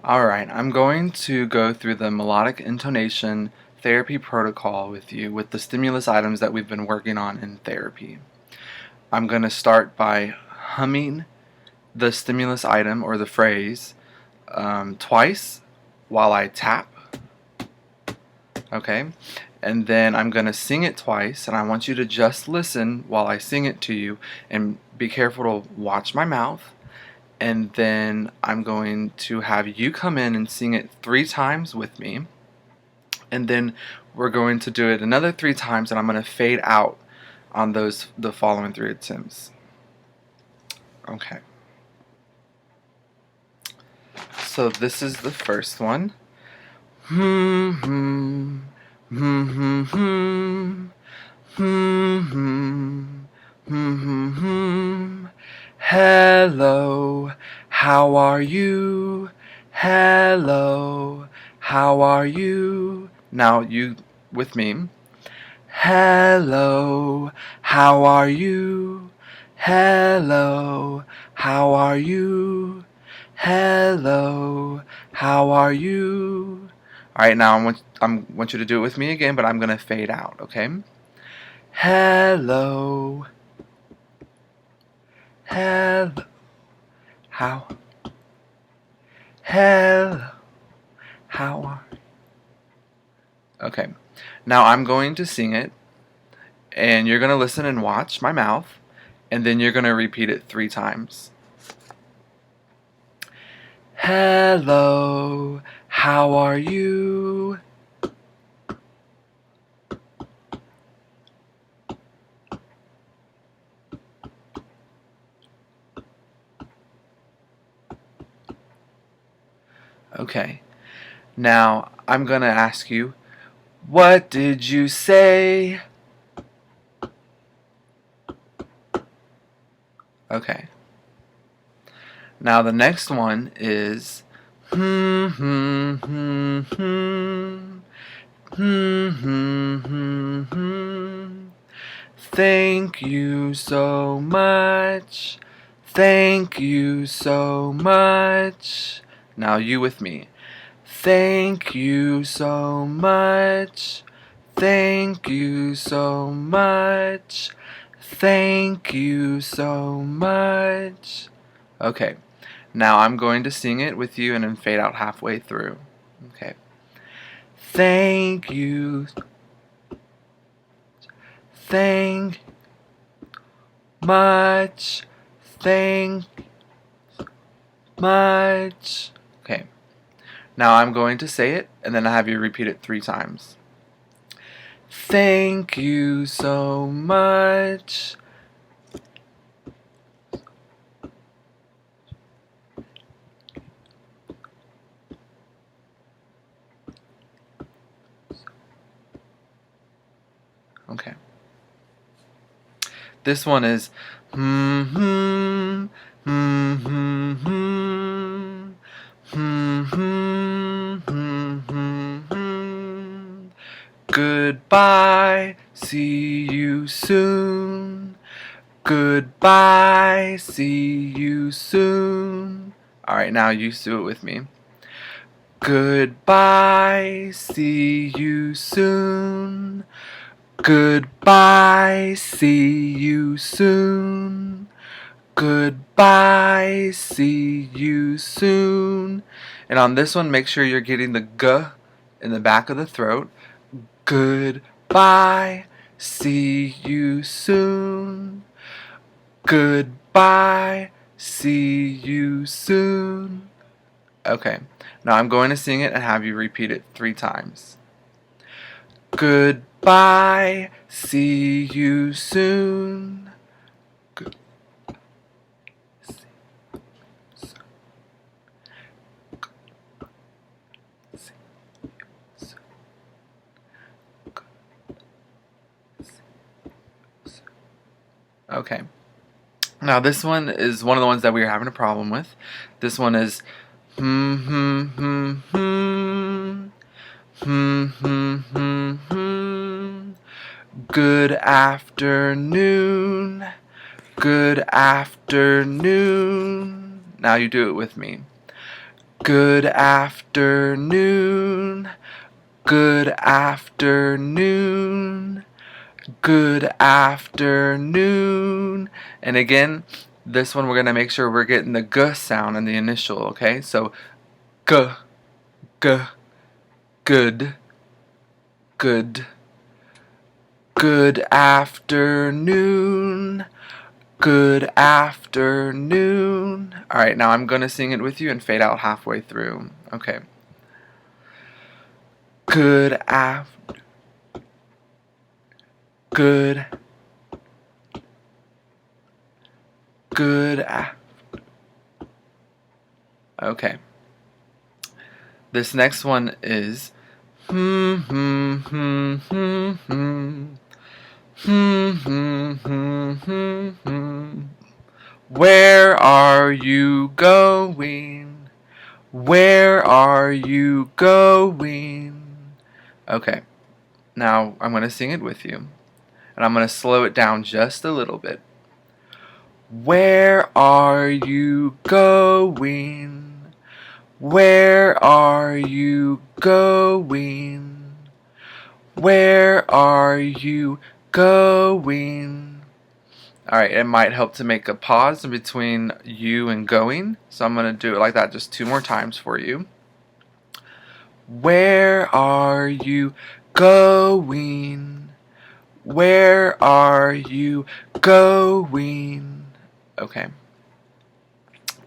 Alright, I'm going to go through the melodic intonation therapy protocol with you with the stimulus items that we've been working on in therapy. I'm going to start by humming the stimulus item or the phrase twice while I tap. Okay, and then I'm going to sing it twice, and I want you to just listen while I sing it to you and be careful to watch my mouth. And then I'm going to have you come in and sing it 3 times with me, and then we're going to do it another 3 times, and I'm going to fade out on the following 3 attempts. Okay, so this is the first one. Hmm hmm hmm hmm hmm hmm hmm hmm. Hello, how are you? Hello, how are you? Now you with me. Hello, how are you? Hello, how are you? Hello, how are you? Alright, now I want you to do it with me again, but I'm going to fade out, okay? Hello, hello, how, hello, how are you? Okay, now I'm going to sing it, and you're going to listen and watch my mouth, and then you're going to repeat it 3 times. Hello, how are you? Okay, now I'm going to ask you, what did you say? Okay. Now the next one is hmm hmm hmm hmm hmm hmm hmm hmm. Thank you so much. Thank you so much. Now you with me. Thank you so much. Thank you so much. Thank you so much. Okay, now I'm going to sing it with you and then fade out halfway through. Okay. Thank you. Thank much. Thank much. Okay. Now I'm going to say it and then I have you repeat it 3 times. Thank you so much. Okay. This one is hmm hmm hmm hmm hmm hmm hmm hmm hmm. Goodbye, see you soon. Goodbye, see you soon. Alright, now you do it with me. Goodbye, see you soon. Goodbye, see you soon. Goodbye, see you soon. And on this one, make sure you're getting the G in the back of the throat. Goodbye, see you soon. Goodbye, see you soon. Okay, now I'm going to sing it and have you repeat it 3 times. Goodbye, see you soon. Good. Okay. Now this one is one of the ones that we are having a problem with. This one is hmm hmm hmm hmm hmm hmm hmm hmm. Good afternoon. Good afternoon. Now you do it with me. Good afternoon. Good afternoon. Good afternoon. And again, this one we're going to make sure we're getting the G sound in the initial, okay? So, G, G, good, good. Good afternoon. Good afternoon. Alright, now I'm going to sing it with you and fade out halfway through. Okay. Good Good. Good Okay. This next one is hmm hmm hmm hmm hmm hmm hmm hmm hmm hmm. Where are you going? Where are you going? Okay, now I'm going to sing it with you. And I'm going to slow it down just a little bit. Where are you going? Where are you going? Where are you going? Alright, it might help to make a pause in between you and going. So I'm going to do it like that just 2 more times for you. Where are you going? Where are you going? Okay.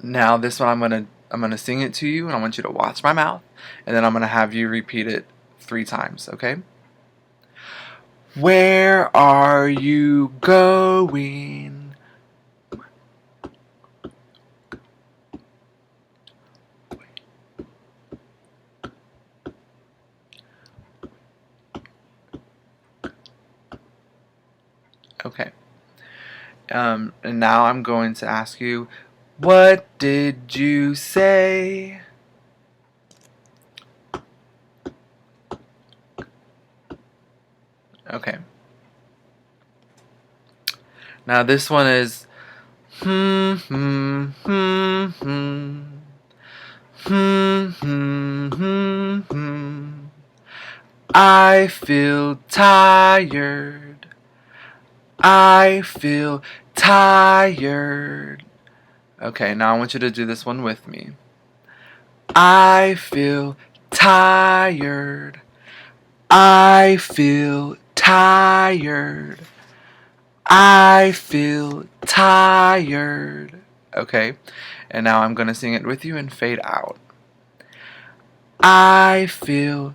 Now this one I'm gonna sing it to you and I want you to watch my mouth and then I'm gonna have you repeat it 3 times, okay? Where are you going? Okay. And now I'm going to ask you, what did you say? Okay. Now this one is hmm hmm hmm hmm hmm hmm hmm hmm. I feel tired. I feel tired. Okay, now I want you to do this one with me. I feel tired. I feel tired. I feel tired. Okay, and now I'm going to sing it with you and fade out. I feel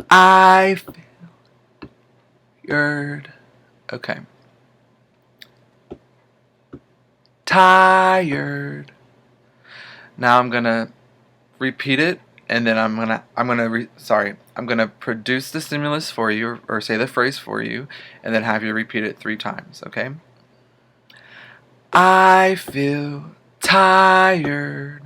tired. Okay. Tired. Now I'm going to repeat it and then I'm gonna produce the stimulus for you or say the phrase for you and then have you repeat it 3 times, okay? I feel tired.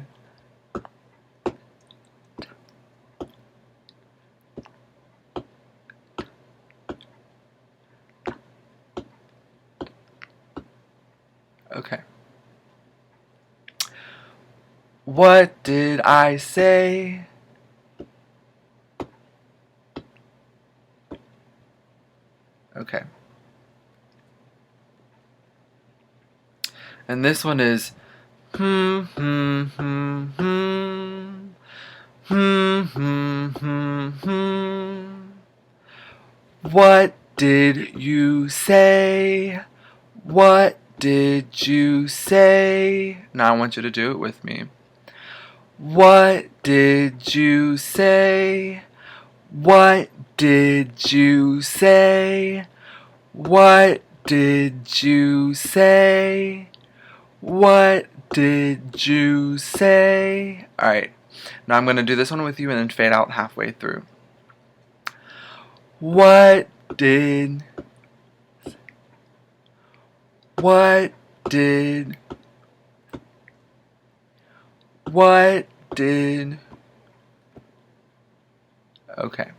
Okay. What did I say? Okay. And this one is hmm hmm hmm hmm hmm hmm hmm hmm. What did you say? What did you say? Now I want you to do it with me. What did you say? What did you say? What did you say? What did you say? Alright, now I'm going to do this one with you and then fade out halfway through. What did What did Okay.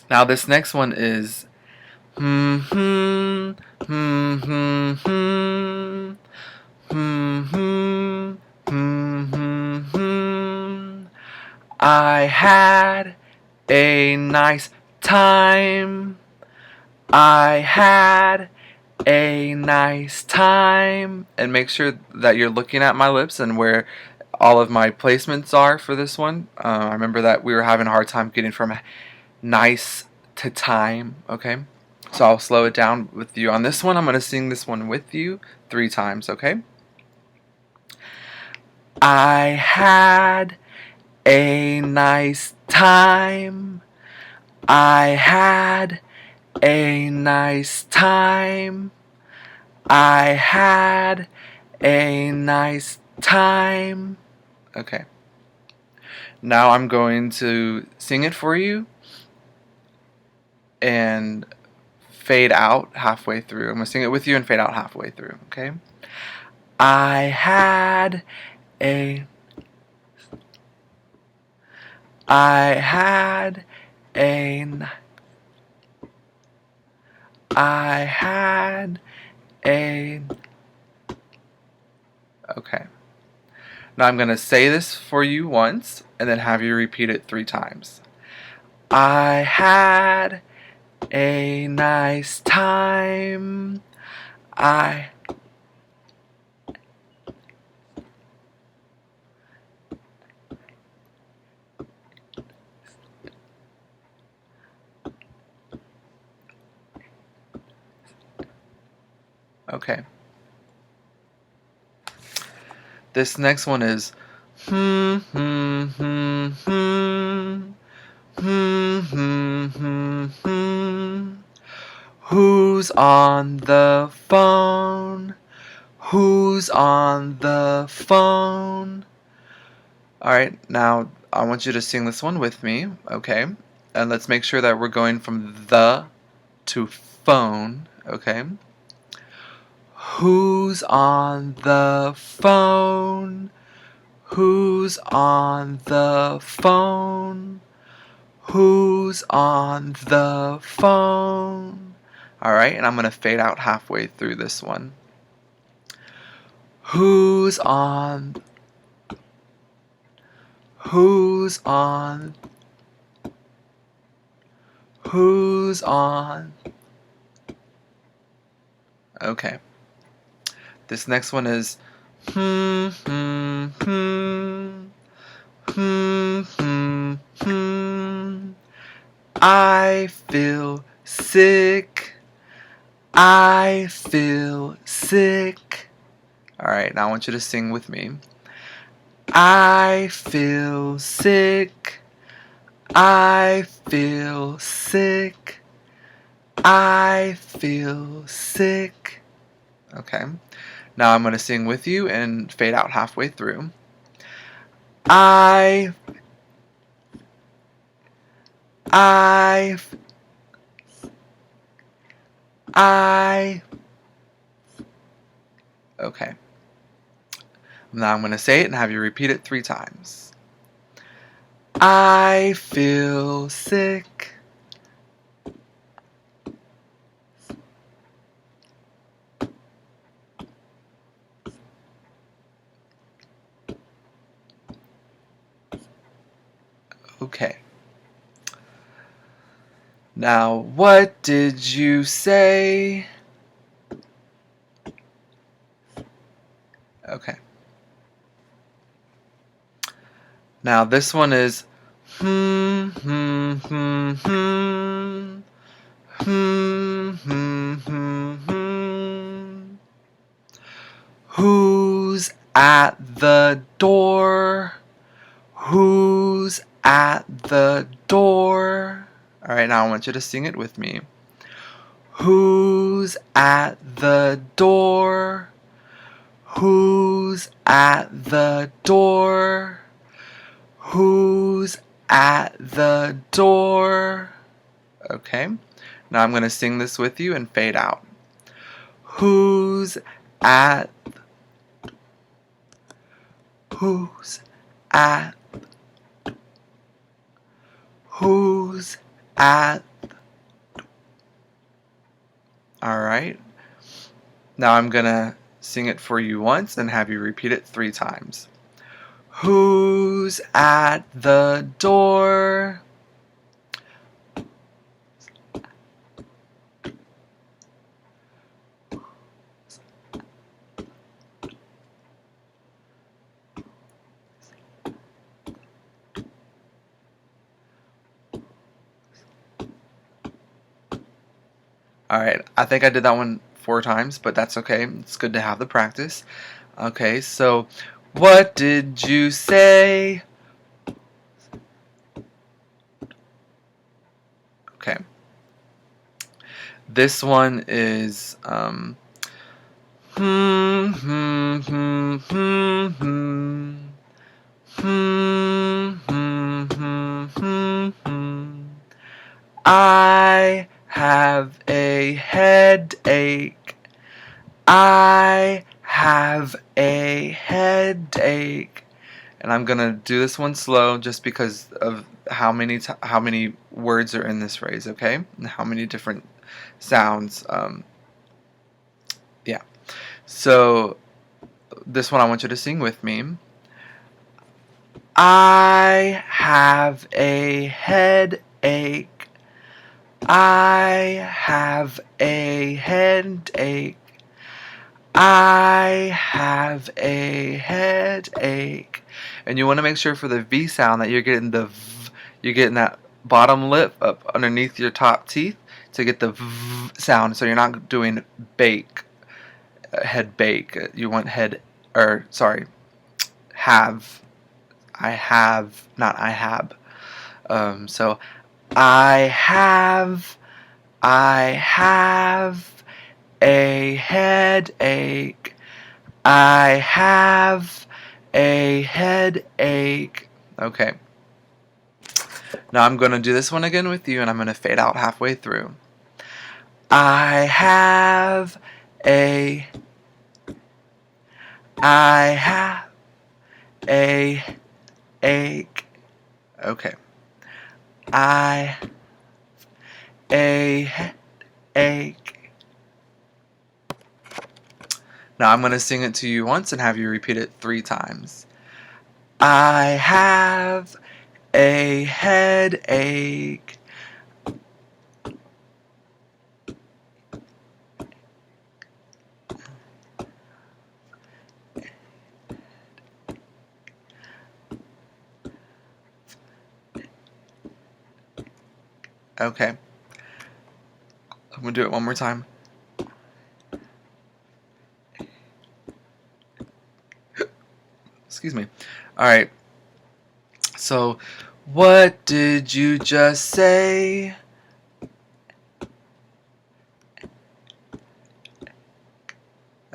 Now this next one is hmm hmm hmm hmm hmm hmm hmm I had a nice time. I had a nice time. And make sure that you're looking at my lips and where all of my placements are for this one. I remember that we were having a hard time getting from nice to time, okay? So I'll slow it down with you. On this one, I'm going to sing this one with you 3 times, okay? I had a nice time. I had a nice time. I had a nice time. Okay. Now I'm going to sing it for you and fade out halfway through. I'm going to sing it with you and fade out halfway through, okay? I had a I had a I had a Okay. Now I'm going to say this for you once and then have you repeat it 3 times. I had a nice time. Okay. This next one is hmm hmm hmm hmm hmm hmm hmm hmm. Who's on the phone? Who's on the phone? Alright, now I want you to sing this one with me, okay? And let's make sure that we're going from the to phone, okay? Who's on the phone? Who's on the phone? Who's on the phone? Alright, and I'm going to fade out halfway through this one. Who's on? Who's on? Who's on? Okay. This next one is hmm hmm hmm hmm hmm hmm. I feel sick. I feel sick. Alright, now I want you to sing with me. I feel sick. I feel sick. I feel sick. Okay. Now I'm going to sing with you and fade out halfway through. I Okay. Now I'm going to say it and have you repeat it 3 times. I feel sick. Okay. Now, what did you say? Okay. Now this one is hmm hmm hmm hmm hmm hmm hmm hmm. Who's at the door? Who's at the door? Alright, now I want you to sing it with me. Who's at the door? Who's at the door? Who's at the door? Okay. Now I'm going to sing this with you and fade out. Who's at Who's at Who's at Alright. Now I'm going to sing it for you once and have you repeat it 3 times. Who's at the door? Alright, I think I did that one 4 times, but that's okay. It's good to have the practice. Okay, so what did you say? Okay. This one is hmm hmm hmm hmm hmm hmm hmm hmm hmm hmm. I have a headache. I have a headache. And I'm gonna do this one slow just because of how many words are in this phrase, okay? And how many different sounds. Yeah. So this one I want you to sing with me. I have a headache. I have a headache. I have a headache. And you want to make sure for the V sound that you're getting the V, you're getting that bottom lip up underneath your top teeth to get the V sound. So you're not doing bake, head bake. You want head, or sorry, have. I have, not I have. So I have a headache. I have a headache. Okay. Now I'm going to do this one again with you, and I'm going to fade out halfway through. I have a I have a ache. Okay. I a ache. Now I'm going to sing it to you once and have you repeat it 3 times. I have a headache. Okay. I'm going to do it one more time. Excuse me. Alright. So, what did you just say?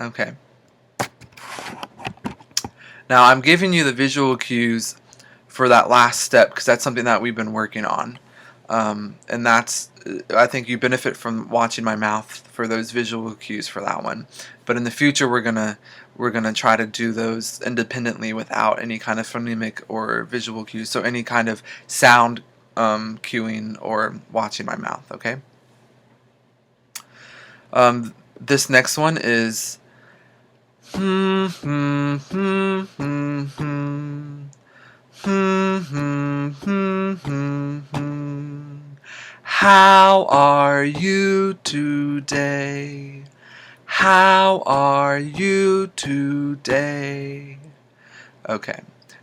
Okay. Now, I'm giving you the visual cues for that last step because that's something that we've been working on. And that's, I think you benefit from watching my mouth for those visual cues for that one. But in the future, we're gonna try to do those independently without any kind of phonemic or visual cues. So any kind of sound cueing or watching my mouth. Okay. This next one is hmm hmm hmm hmm hmm hmm hmm hmm hmm hmm. How are you today? How are you today? Okay.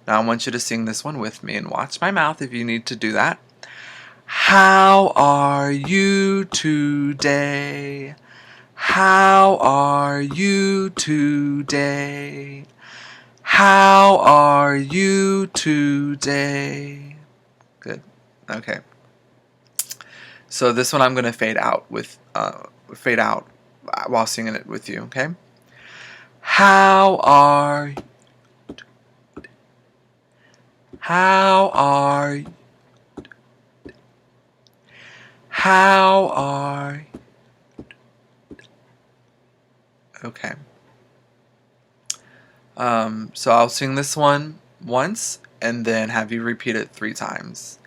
Now I want you to sing this one with me and watch my mouth if you need to do that. How are you today? How are you today? How are you today? Good. Okay. So this one I'm going to fade out while singing it with you, okay? How are How are How are Okay. So I'll sing this one once and then have you repeat it 3 times.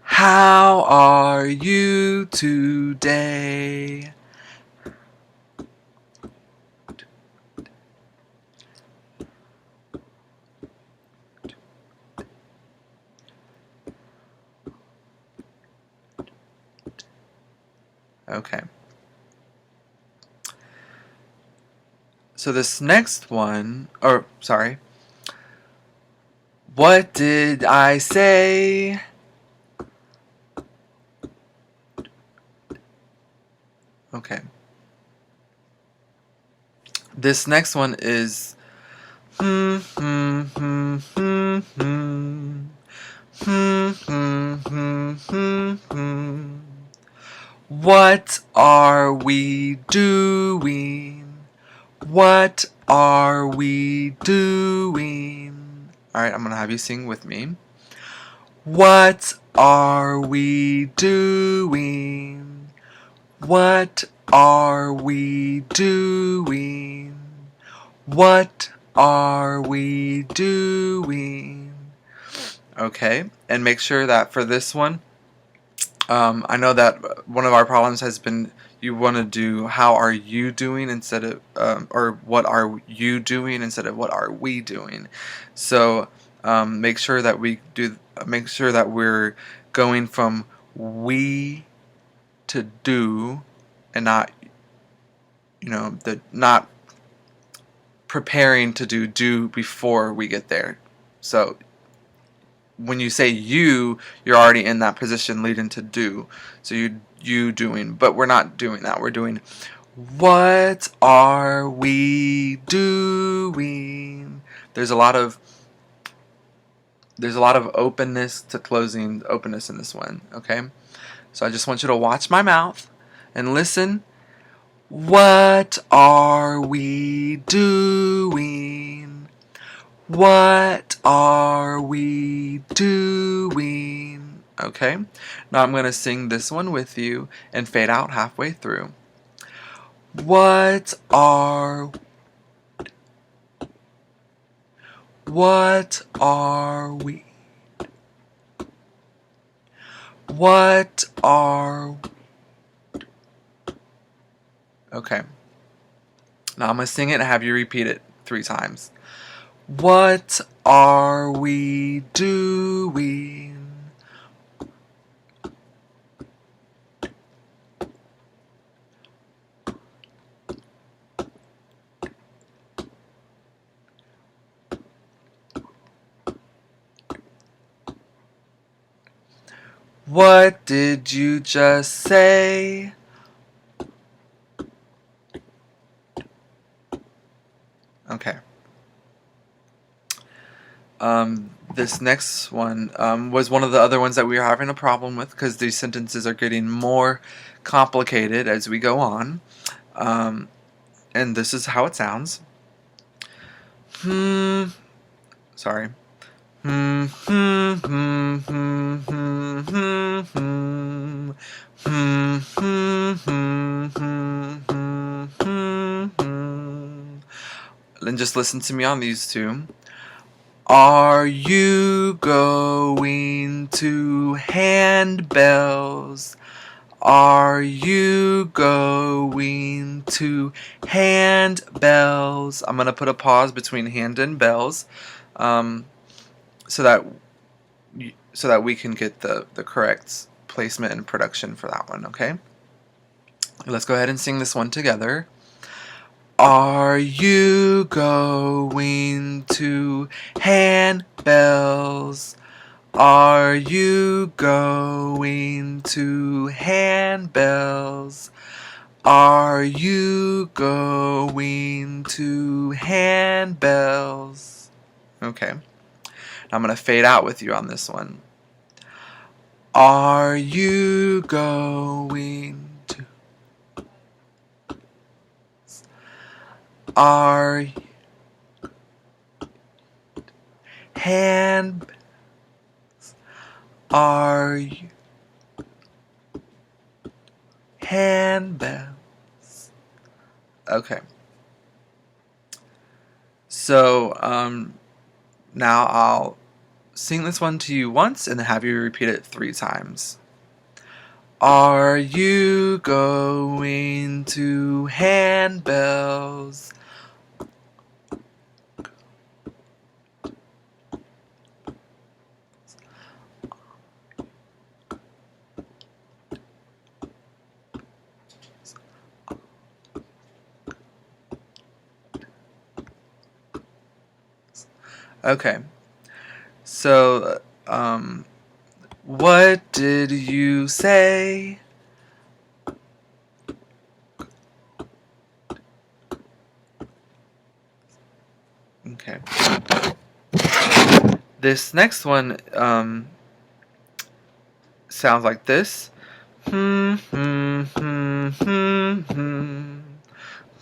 How are you today? Okay. So this next one, or sorry, what did I say? Okay. This next one is hmm hmm hmm hmm hmm hmm hmm hmm hmm hmm. What are we doing? What are we doing? Alright, I'm gonna have you sing with me. What are we doing? What are we doing? What are we doing? Okay, and make sure that for this one, I know that one of our problems has been you want to do how are you doing instead of or what are you doing instead of what are we doing. So make sure that we're going from we to do and not the not preparing to do before we get there. So when you say you're already in that position leading to do. So you doing, but we're not doing that. We're doing what are we doing? There's a lot of openness to closing openness in this one, okay? So I just want you to watch my mouth and listen. What are we doing? What are we doing? Okay, now I'm going to sing this one with you and fade out halfway through. What are we? What are Okay. Now I'm going to sing it and have you repeat it 3 times. What are we doing? What did you just say? Okay. This next one was one of the other ones that we were having a problem with because these sentences are getting more complicated as we go on. And this is how it sounds. Hmm. Sorry. Hmm. Hmm. Hmm. Hmm. Hmm. Hmm. Hmm. Hmm. Hmm. Hmm. Hmm. Hmm. Hmm. And just listen to me on these two. Are you going to handbells? Are you going to handbells? I'm going to put a pause between hand and bells um, so that we can get the correct placement and production for that one, okay? Let's go ahead and sing this one together. Are you going to handbells? Are you going to handbells? Are you going to handbells? Okay. Now I'm going to fade out with you on this one. Are you going to? Are hand? Are you handbells? Okay. So now I'll sing this one to you once and then have you repeat it 3 times. Are you going to handbells? Okay. So, what did you say? Okay. This next one sounds like this. Hmm, hmm, hmm, hmm, hmm.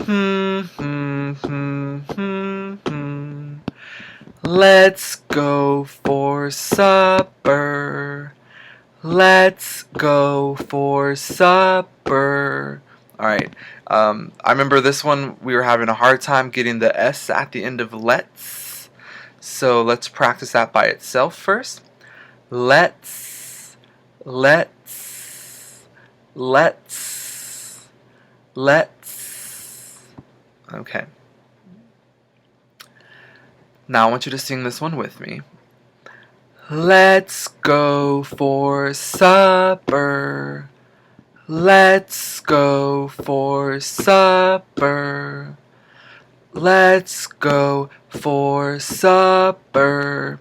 Hmm, hmm, hmm, hmm, hmm. Let's go for supper. Let's go for supper. Alright, I remember this one we were having a hard time getting the S at the end of let's. So let's practice that by itself first. Let's, let's, let's, let's. Okay. Now I want you to sing this one with me. Let's go for supper. Let's go for supper. Let's go for supper.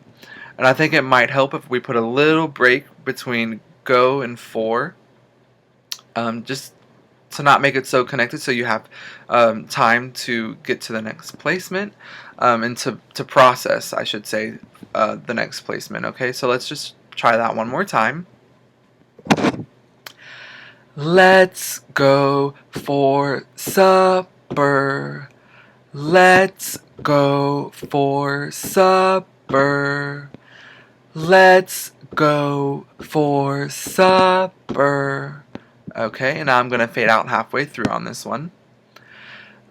And I think it might help if we put a little break between go and for. Just to not make it so connected, so you have time to get to the next placement and to process, I should say, the next placement. Okay, so let's just try that one more time. Let's go for supper. Let's go for supper. Let's go for supper. Okay, and now I'm going to fade out halfway through on this one.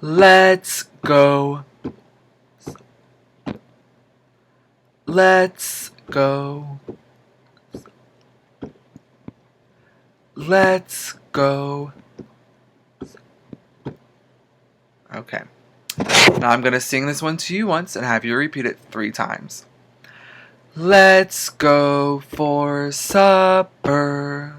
Let's go. Let's go. Let's go. Okay. Now I'm going to sing this one to you once and have you repeat it 3 times. Let's go for supper.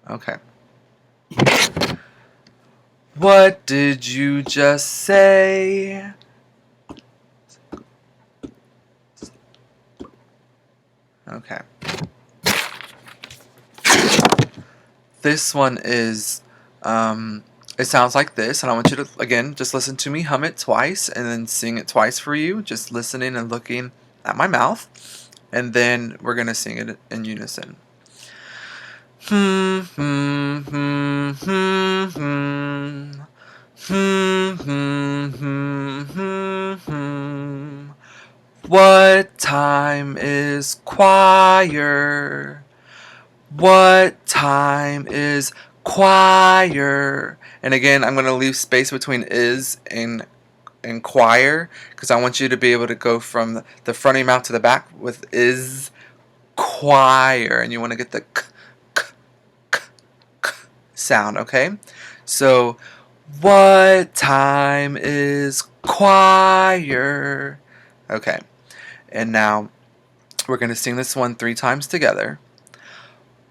Okay. What did you just say? Okay. This one is, it sounds like this, and I want you to, again, just listen to me hum it twice and then sing it twice for you, just listening and looking at my mouth, and then we're going to sing it in unison. Hmm, hmm, hmm, hmm, hmm. Hmm, hmm, hmm, hmm, hmm. What time is choir? What time is choir? And again, I'm going to leave space between is and choir because I want you to be able to go from the front of your mouth to the back with is choir, and you want to get the k, k, k, k sound, okay? So, what time is choir? Okay, and now we're going to sing this one 3 times together.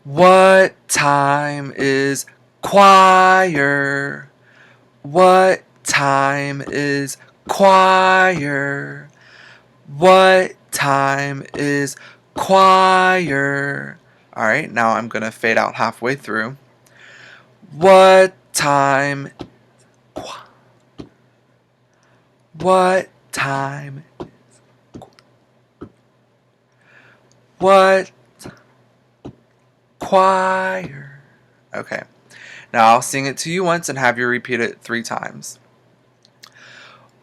What time is choir? What time is choir? What time is choir? Alright, now I'm going to fade out halfway through. What time? What time? What? Choir. Okay. Now I'll sing it to you once and have you repeat it 3 times.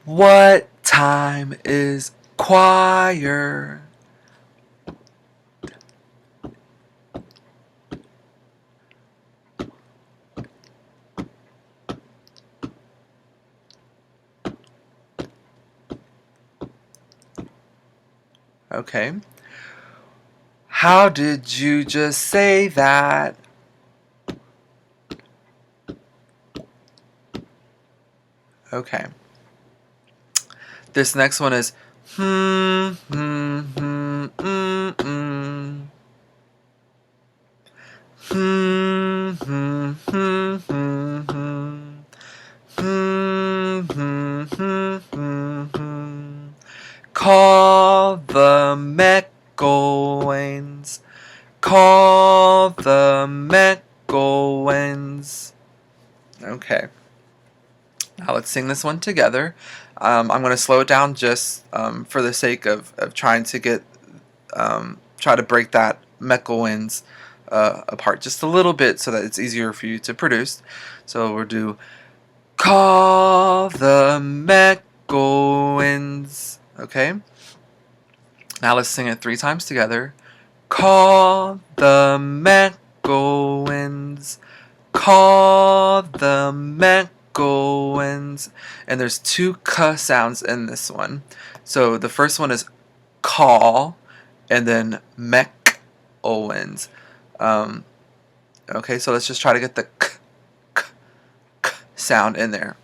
What time is choir? Okay. How did you just say that? Okay. This next one is hmm, hmm, hmm, mm, mm. Hmm, hmm, hmm, hmm, hmm. Hmm, hmm, hmm, hmm, hmm. Call the McGowains. Call the McGowains. Okay. Now let's sing this one together. I'm going to slow it down just for the sake of trying to try to break that McGowains apart just a little bit so that it's easier for you to produce. So we'll do call the McGowains. Okay. Now let's sing it 3 times together. Call the McGowains. Call the McGowains. And there's 2 k sounds in this one. So the first one is call, and then McGowains. Okay, so let's just try to get the k sound in there.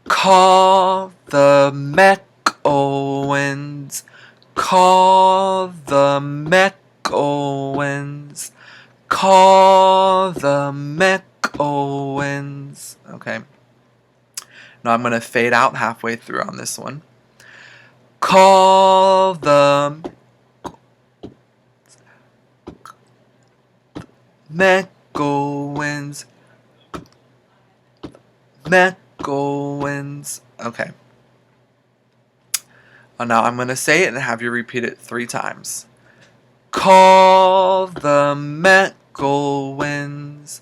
Call the McGowains. Call the McGowains. Call the McGowains. Okay. Now I'm going to fade out halfway through on this one. Call the McGowains. McGowains. Okay. Now I'm going to say it and have you repeat it 3 times. Call the McGowains.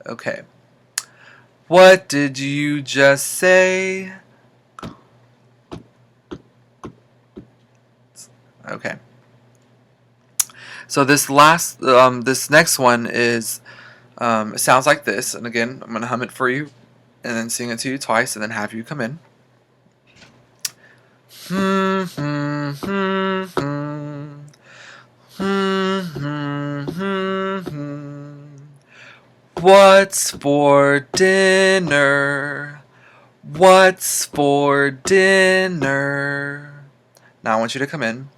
Okay. What did you just say? Okay. So this next one is, it sounds like this, and again, I'm gonna hum it for you, and then sing it to you twice, and then have you come in. Hmm, hmm, hmm, hmm. Hmm, hmm, hmm, hmm. What's for dinner? What's for dinner? Now I want you to come in.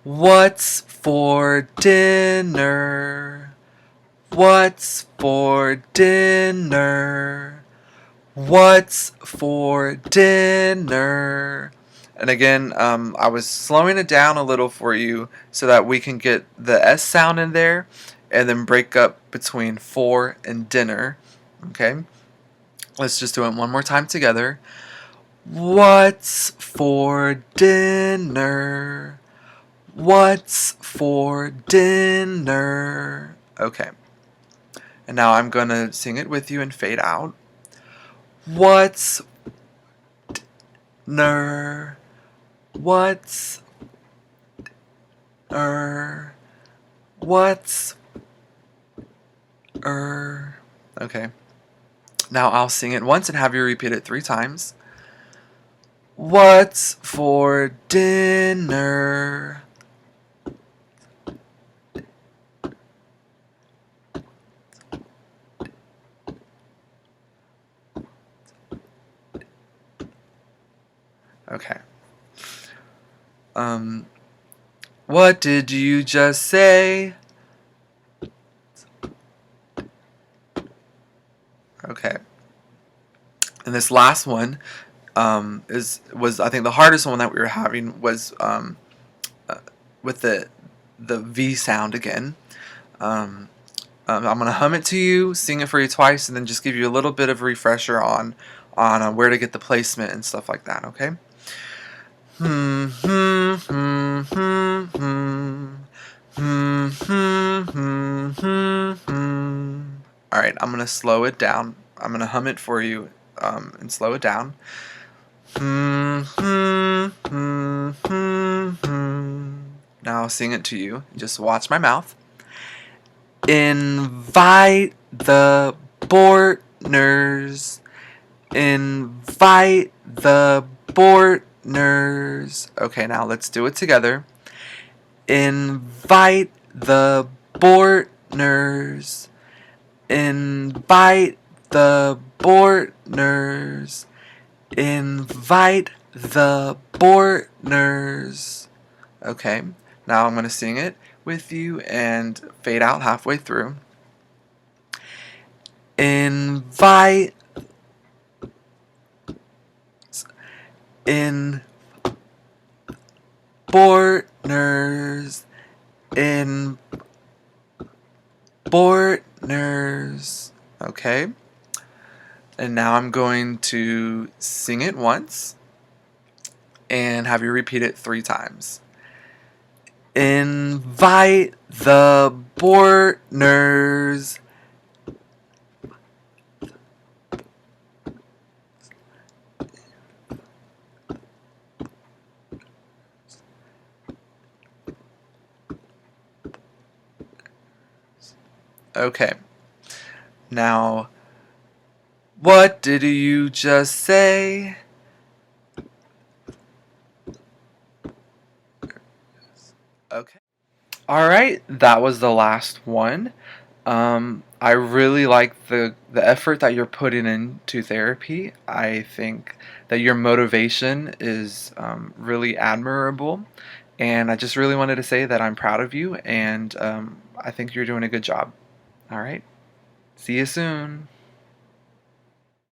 What's for dinner? What's for dinner? What's for dinner? And again, I was slowing it down a little for you so that we can get the S sound in there and then break up between for and dinner. Okay? Let's just do it one more time together. What's for dinner? What's for dinner? Okay. And now I'm going to sing it with you and fade out. What's dinner? What's what's Okay. Now I'll sing it once and have you repeat it 3 times. What's for dinner? Okay. What did you just say? Okay. And this last one was I think the hardest one that we were having was with the V sound again. I'm gonna hum it to you, sing it for you twice, and then just give you a little bit of a refresher on where to get the placement and stuff like that. Okay. Hmm, hmm, hmm, hmm, hmm. Hmm, hmm, hmm, hmm, hmm. All right, I'm gonna slow it down. I'm gonna hum it for you and slow it down. Hmm, hmm, hmm, hmm, hmm. Now I'll sing it to you. Just watch my mouth. Invite the Bortners. Invite the Bortners. Okay, now let's do it together. Invite the Bortners. Invite the Bortners. Invite the Bortners. Okay, now I'm going to sing it with you and fade out halfway through. Invite in Bortners. In Bortners. Okay, and now I'm going to sing it once and have you repeat it 3 times. Invite the Bortners. Okay. Now, what did you just say? Okay. All right, that was the last one. I really like the effort that you're putting into therapy. I think that your motivation is really admirable, and I just really wanted to say that I'm proud of you, and I think you're doing a good job. All right, see you soon.